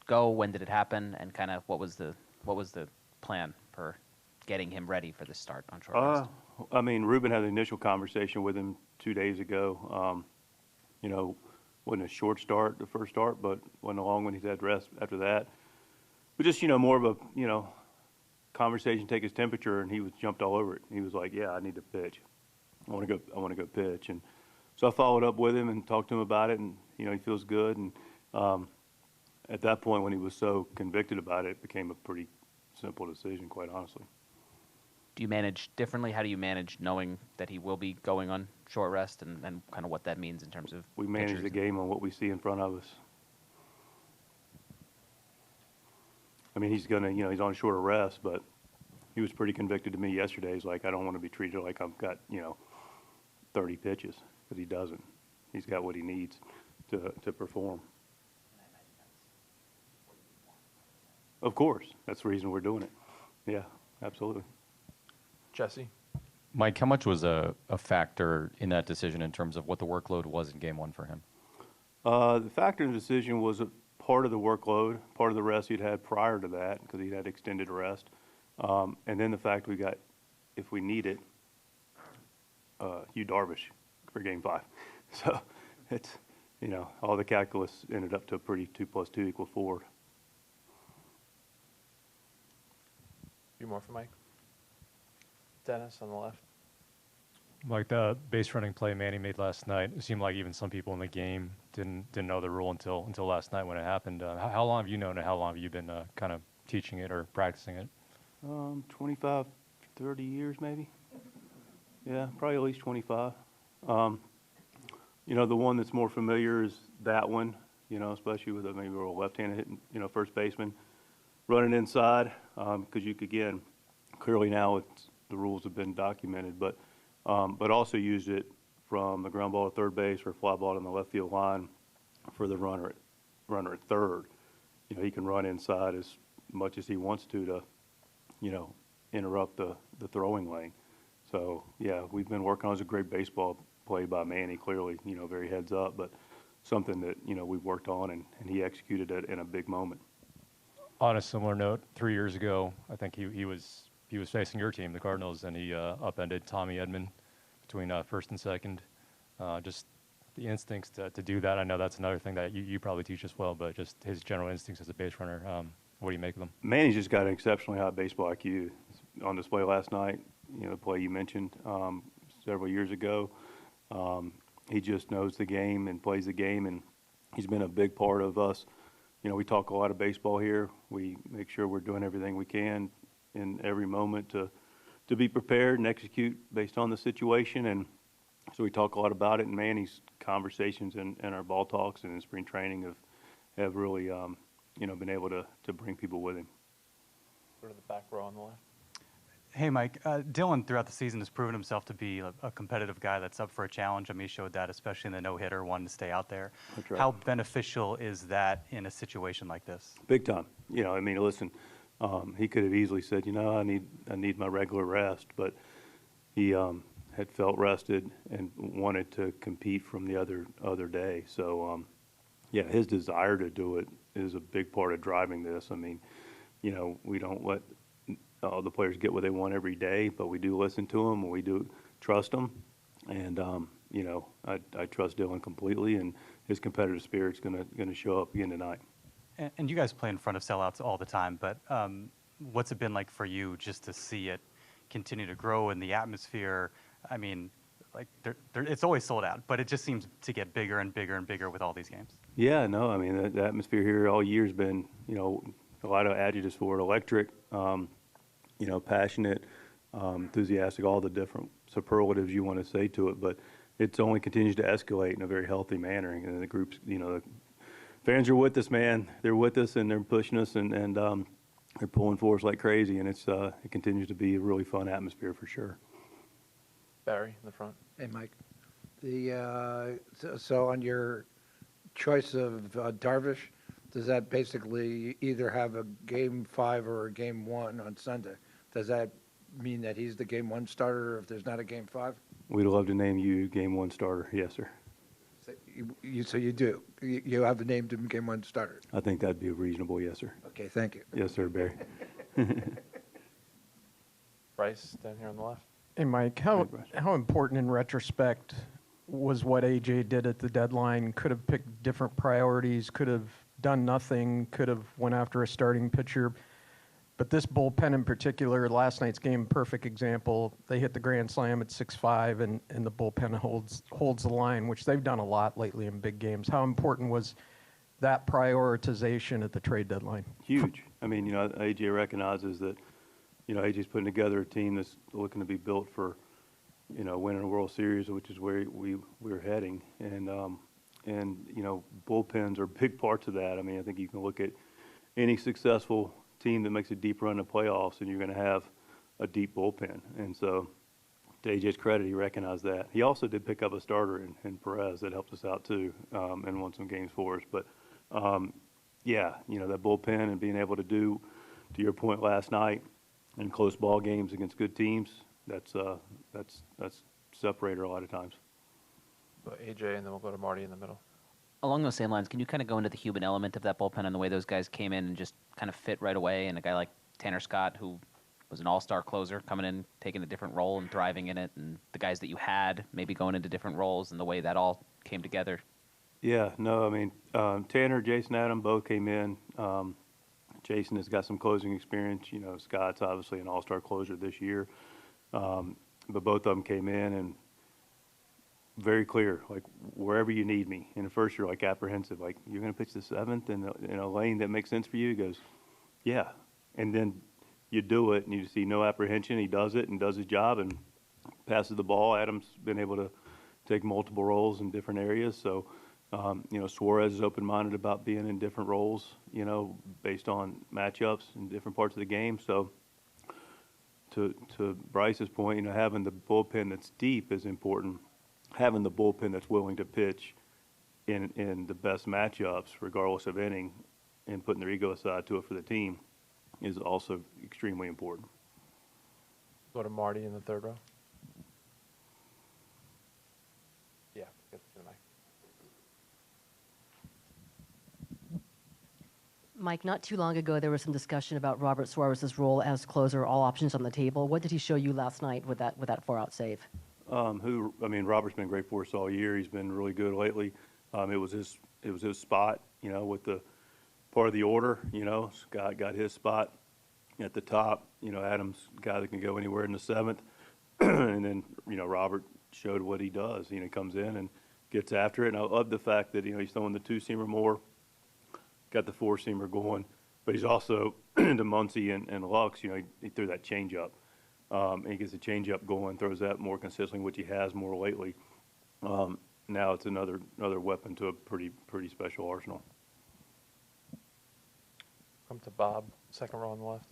go? When did it happen? And kind of what was the plan for getting him ready for the start on short rest? I mean, Ruben had an initial conversation with him 2 days ago. You know, wasn't a short start, the first start, but wasn't a long one. He's had rest after that. But just, more of a, conversation, take his temperature, and he was jumped all over it. He was like, yeah, I need to pitch. I want to go pitch. And so I followed up with him and talked to him about it, and, he feels good. And at that point, when he was so convicted about it, it became a pretty simple decision, quite honestly. Do you manage differently? How do you manage knowing that he will be going on short rest and kind of what that means in terms of we manage the game on what we see in front of us. I mean, he's he's on shorter rest, but he was pretty convicted to me yesterday. He's like, I don't want to be treated like I've got, 30 pitches, because he doesn't. He's got what he needs to perform. Of course. That's the reason we're doing it. Yeah, absolutely. Jesse? Mike, how much was a factor in that decision in terms of what the workload was in Game 1 for him? The factor in the decision was a part of the workload, part of the rest he'd had prior to that, because he'd had extended rest. And then the fact we got, if we need it, Hugh Darvish for Game 5. So it's, all the calculus ended up to a pretty 2 + 2 = 4. A few more for Mike. Dennis on the left. Like the base running play Manny made last night, it seemed like even some people in the game didn't know the rule until last night when it happened. How long have you known it? How long have you been kind of teaching it or practicing it? 25, 30 years maybe. Yeah, probably at least 25. The one that's more familiar is that one, especially with maybe a left-handed hitting, first baseman running inside, because you could, again, clearly now the rules have been documented, but also used it from the ground ball at third base or fly ball in the left field line for the runner at third. He can run inside as much as he wants to interrupt the throwing lane. So, yeah, we've been working on it. It was a great baseball play by Manny, clearly, very heads up, but something that, we've worked on, and he executed it in a big moment. On a similar note, 3 years ago, I think he was facing your team, the Cardinals, and he upended Tommy Edman between first and second. Just the instincts to do that. I know that's another thing that you probably teach as well, but just his general instincts as a base runner. What do you make of them? Manny's just got an exceptionally high baseball IQ. On display last night, the play you mentioned several years ago. He just knows the game and plays the game, and he's been a big part of us. We talk a lot of baseball here. We make sure we're doing everything we can in every moment to be prepared and execute based on the situation. And so we talk a lot about it, and Manny's conversations and our ball talks and in spring training have really, been able to bring people with him. Go to the back row on the left. Hey, Mike. Dylan, throughout the season, has proven himself to be a competitive guy that's up for a challenge. I mean, he showed that, especially in the no-hitter, wanting to stay out there. That's right. How beneficial is that in a situation like this? Big time. Listen, he could have easily said, I need my regular rest, but he had felt rested and wanted to compete from the other day. So, his desire to do it is a big part of driving this. I mean, we don't let all the players get what they want every day, but we do listen to them, and we do trust them. And, I trust Dylan completely, and his competitive spirit's gonna show up again tonight. And you guys play in front of sellouts all the time, but what's it been like for you just to see it continue to grow in the atmosphere? I mean, it's always sold out, but it just seems to get bigger and bigger and bigger with all these games. Yeah, no, I mean, the atmosphere here all year's been, a lot of adjectives for it: electric, passionate, enthusiastic, all the different superlatives you want to say to it. But it's only continues to escalate in a very healthy manner. And the groups, the fans are with us, man. They're with us, and they're pushing us, and they're pulling for us like crazy. And it continues to be a really fun atmosphere for sure. Barry in the front. Hey, Mike. So on your choice of Darvish, does that basically either have a Game 5 or a Game 1 on Sunday? Does that mean that he's the Game 1 starter if there's not a Game 5? We'd love to name you Game 1 starter. Yes, sir. So So you do? You have named him game one starter? I think that'd be reasonable, yes, sir. Okay, thank you. Yes, sir, Barry. Bryce, down here on the left. Hey, Mike, Hey, Bryce. how important in retrospect was what AJ did at the deadline? Could have picked different priorities, could have done nothing, could have went after a starting pitcher. But this bullpen in particular, last night's game, perfect example. They hit the grand slam at 6-5, and the bullpen holds the line, which they've done a lot lately in big games. How important was that prioritization at the trade deadline? Huge. I mean, AJ recognizes that, AJ's putting together a team that's looking to be built for, winning a World Series, which is where we're heading. And bullpens are big parts of that. I mean, I think you can look at any successful team that makes a deep run in the playoffs, and you're going to have a deep bullpen. And so, to AJ's credit, he recognized that. He also did pick up a starter in Perez that helped us out too, and won some games for us. But that bullpen and being able to do, to your point last night, in close ball games against good teams, that's separator a lot of times. So AJ, and then we'll go to Marty in the middle. Along those same lines, can you kind of go into the human element of that bullpen and the way those guys came in and just kind of fit right away? And a guy like Tanner Scott, who was an all-star closer, coming in, taking a different role and thriving in it, and the guys that you had maybe going into different roles and the way that all came together. Yeah, no, I mean, Tanner, Jason, Adam both came in. Jason has got some closing experience. Scott's obviously an all-star closer this year. But both of them came in and very clear, like wherever you need me. In the first, you're like apprehensive, like you're going to pitch the seventh in a lane that makes sense for you. He goes, yeah. And then you do it and you see no apprehension. He does it and does his job and passes the ball. Adam's been able to take multiple roles in different areas. So, Suarez is open-minded about being in different roles, based on matchups in different parts of the game. So to Bryce's point, having the bullpen that's deep is important. Having the bullpen that's willing to pitch in the best matchups, regardless of inning, and putting their ego aside to it for the team is also extremely important. Go to Marty in the third row. Yeah, get to the mic. Mike, not too long ago, there was some discussion about Robert Suarez's role as closer, all options on the table. What did he show you last night with that 4-out save? Robert's been great for us all year. He's been really good lately. It was his spot, with the part of the order. Scott got his spot at the top. Adam's a guy that can go anywhere in the seventh, and then Robert showed what he does. He comes in and gets after it. And I love the fact that he's throwing the two-seamer more, got the four-seamer going, but he's also into Muncy and Lux. He threw that changeup. And he gets the changeup going, throws that more consistently, which he has more lately. Now it's another weapon to a pretty special arsenal. Come to Bob, second row on the left.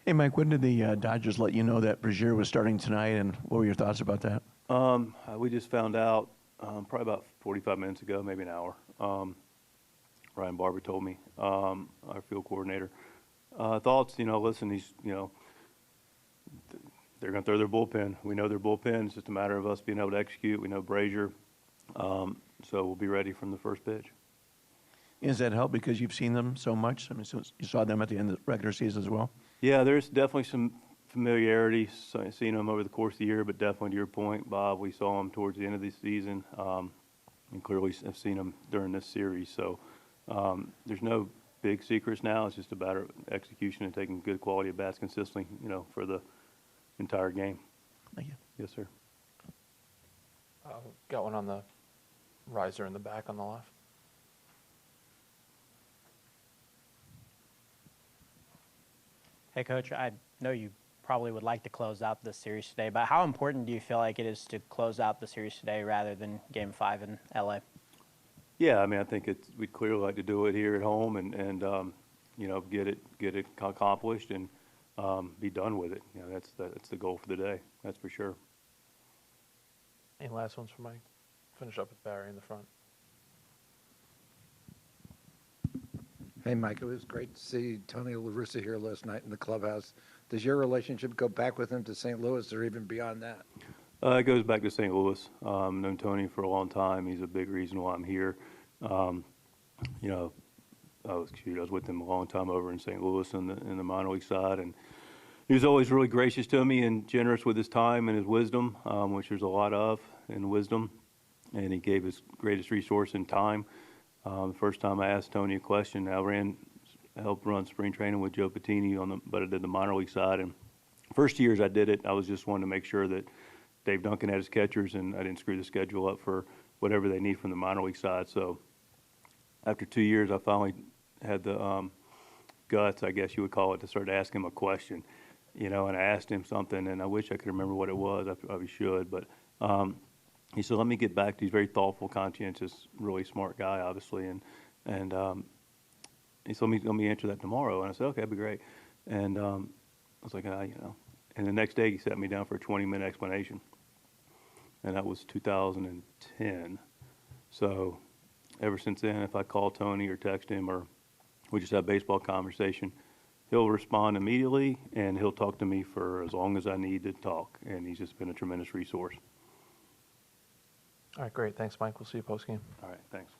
Hey, Mike, when did the Dodgers let you know that Brazier was starting tonight, and what were your thoughts about that? We just found out probably about 45 minutes ago, maybe an hour. Ryan Barber told me, our field coordinator. Thoughts, listen, he's, they're going to throw their bullpen. We know their bullpen. It's just a matter of us being able to execute. We know Brazier. So we'll be ready from the first pitch. Does that help because you've seen them so much? I mean, so you saw them at the end of the regular season as well? Yeah, there's definitely some familiarity, seeing them over the course of the year, but definitely to your point, Bob, we saw them towards the end of the season, and clearly have seen them during this series. So there's no big secrets now. It's just a matter of execution and taking good quality at bats consistently, for the entire game. Thank you. Yes, sir. Got one on the riser in the back on the left. Hey, Coach, I know you probably would like to close out this series today, but how important do you feel like it is to close out the series today rather than Game 5 in L.A.? Yeah, I think we'd clearly like to do it here at home and get it accomplished and be done with it. That's the goal for the day. That's for sure. Any last ones for Mike? Finish up with Barry in the front. Hey, Mike, it was great to see Tony Russa here last night in the clubhouse. Does your relationship go back with him to St. Louis or even beyond that? It goes back to St. Louis. Known Tony for a long time. He's a big reason why I'm here. You know, I was with him a long time over in St. Louis in the minor league side, and he was always really gracious to me and generous with his time and his wisdom, which there's a lot of in wisdom. And he gave his greatest resource in time. The first time I asked Tony a question, I helped run spring training with Joe Patini but I did the minor league side. And first years I did it, I was just wanting to make sure that Dave Duncan had his catchers and I didn't screw the schedule up for whatever they need from the minor league side. So after 2 years, I finally had the guts, I guess you would call it, to start asking him a question. You know, and I asked him something, and I wish I could remember what it was. I probably should, but he said, "Let me get back to." He's very thoughtful, conscientious, really smart guy, obviously, and he said, "Let me answer that tomorrow." And I said, "Okay, that'd be great." And I was like, you know. And the next day, he sat me down for a 20-minute explanation, and that was 2010. So ever since then, if I call Tony or text him or we just have a baseball conversation, he'll respond immediately, and he'll talk to me for as long as I need to talk. And he's just been a tremendous resource. All right, great. Thanks, Mike. We'll see you post game. All right, thanks.